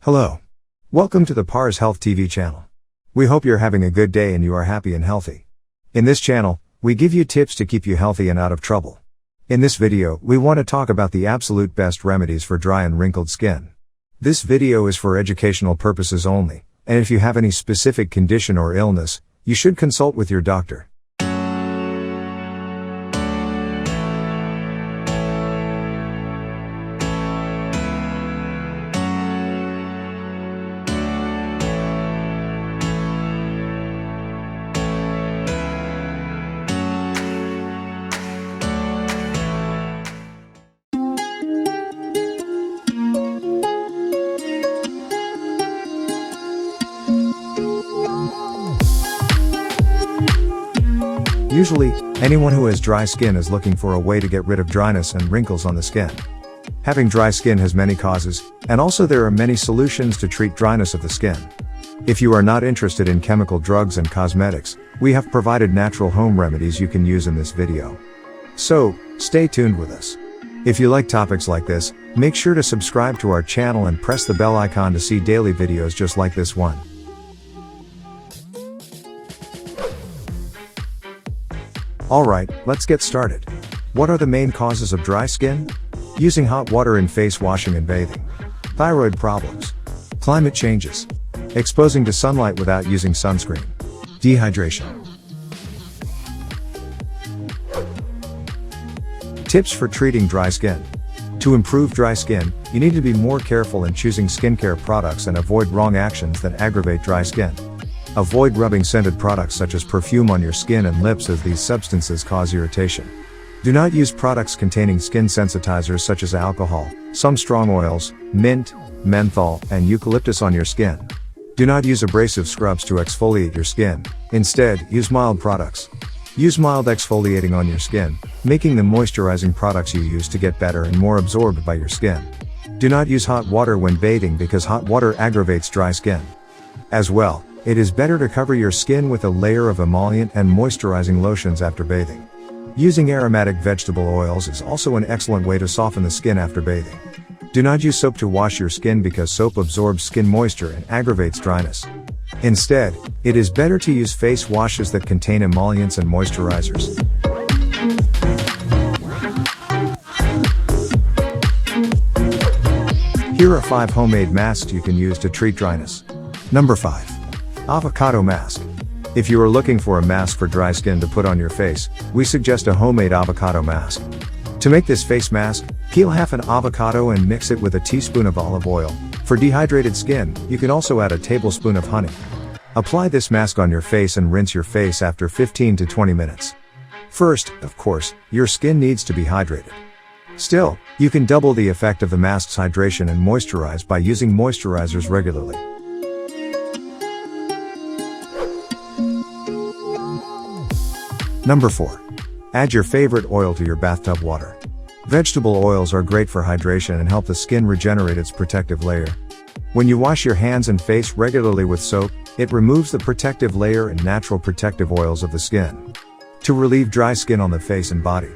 Hello. Welcome to the Pars Health TV channel. We hope you're having a good day and you are happy and healthy. In this channel, we give you tips to keep you healthy and out of trouble. In this video, we want to talk about the absolute best remedies for dry and wrinkled skin. This video is for educational purposes only, and if you have any specific condition or illness, you should consult with your doctor. Usually, anyone who has dry skin is looking for a way to get rid of dryness and wrinkles on the skin. Having dry skin has many causes, and also there are many solutions to treat dryness of the skin. If you are not interested in chemical drugs and cosmetics, we have provided natural home remedies you can use in this video. So, stay tuned with us. If you like topics like this, make sure to subscribe to our channel and press the bell icon to see daily videos just like this one. Alright, let's get started. What are the main causes of dry skin? Using hot water in face washing and bathing. Thyroid problems. Climate changes. Exposing to sunlight without using sunscreen. Dehydration. Tips for treating dry skin. To improve dry skin, you need to be more careful in choosing skincare products and avoid wrong actions that aggravate dry skin. Avoid rubbing scented products such as perfume on your skin and lips, as these substances cause irritation. Do not use products containing skin sensitizers such as alcohol, some strong oils, mint, menthol, and eucalyptus on your skin. Do not use abrasive scrubs to exfoliate your skin. Instead, use mild products. Use mild exfoliating on your skin, making the moisturizing products you use to get better and more absorbed by your skin. Do not use hot water when bathing because hot water aggravates dry skin. As well, it is better to cover your skin with a layer of emollient and moisturizing lotions after bathing. Using aromatic vegetable oils is also an excellent way to soften the skin after bathing. Do not use soap to wash your skin because soap absorbs skin moisture and aggravates dryness. Instead, it is better to use face washes that contain emollients and moisturizers. Here are 5 homemade masks you can use to treat dryness. Number 5. Avocado mask. If you are looking for a mask for dry skin to put on your face, we suggest a homemade avocado mask. To make this face mask, peel half an avocado and mix it with a teaspoon of olive oil. For dehydrated skin, you can also add a tablespoon of honey. Apply this mask on your face and rinse your face after 15 to 20 minutes. First, of course, your skin needs to be hydrated. Still, you can double the effect of the mask's hydration and moisturize by using moisturizers regularly. Number 4. Add your favorite oil to your bathtub water. Vegetable oils are great for hydration and help the skin regenerate its protective layer. When you wash your hands and face regularly with soap, it removes the protective layer and natural protective oils of the skin. To relieve dry skin on the face and body,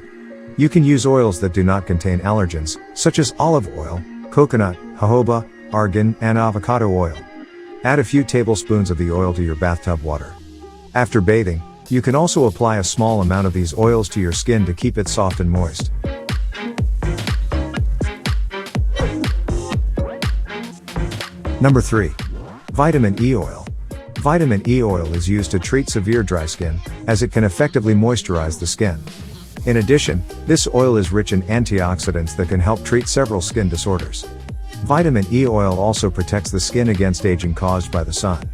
you can use oils that do not contain allergens, such as olive oil, coconut, jojoba, argan, and avocado oil. Add a few tablespoons of the oil to your bathtub water. After bathing, you can also apply a small amount of these oils to your skin to keep it soft and moist. Number 3. Vitamin E oil. Vitamin E oil is used to treat severe dry skin, as it can effectively moisturize the skin. In addition, this oil is rich in antioxidants that can help treat several skin disorders. Vitamin E oil also protects the skin against aging caused by the sun.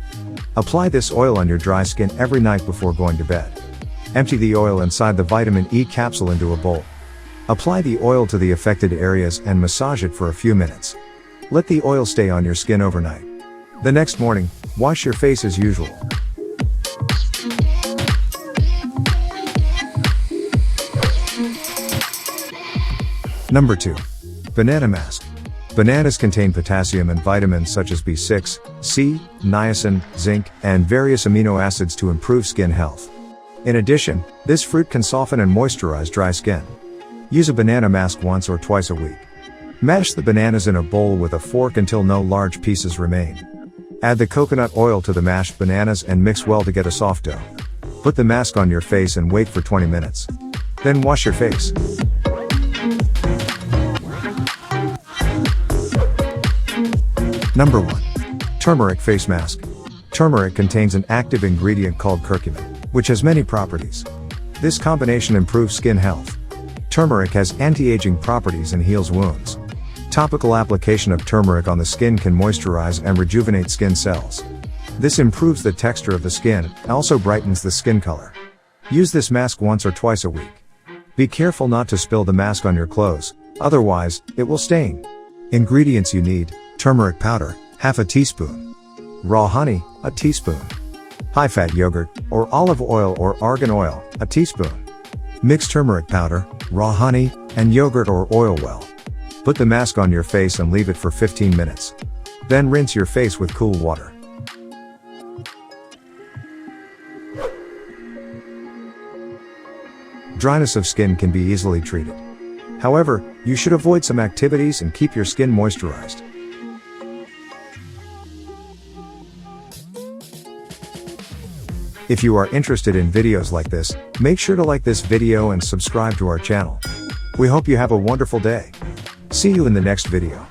Apply this oil on your dry skin every night before going to bed. Empty the oil inside the vitamin E capsule into a bowl. Apply the oil to the affected areas and massage it for a few minutes. Let the oil stay on your skin overnight. The next morning, wash your face as usual. Number 2. Banana mask. Bananas contain potassium and vitamins such as B6, C, niacin, zinc, and various amino acids to improve skin health. In addition, this fruit can soften and moisturize dry skin. Use a banana mask once or twice a week. Mash the bananas in a bowl with a fork until no large pieces remain. Add the coconut oil to the mashed bananas and mix well to get a soft dough. Put the mask on your face and wait for 20 minutes. Then wash your face. Number 1. Turmeric Face Mask. Turmeric contains an active ingredient called curcumin, which has many properties. This combination improves skin health. Turmeric has anti-aging properties and heals wounds. Topical application of turmeric on the skin can moisturize and rejuvenate skin cells. This improves the texture of the skin and also brightens the skin color. Use this mask once or twice a week. Be careful not to spill the mask on your clothes, otherwise, it will stain. Ingredients you need: turmeric powder, half a teaspoon. Raw honey, a teaspoon. High-fat yogurt, or olive oil or argan oil, a teaspoon. Mix turmeric powder, raw honey, and yogurt or oil well. Put the mask on your face and leave it for 15 minutes. Then rinse your face with cool water. Dryness of skin can be easily treated. However, you should avoid some activities and keep your skin moisturized. If you are interested in videos like this, make sure to like this video and subscribe to our channel. We hope you have a wonderful day. See you in the next video.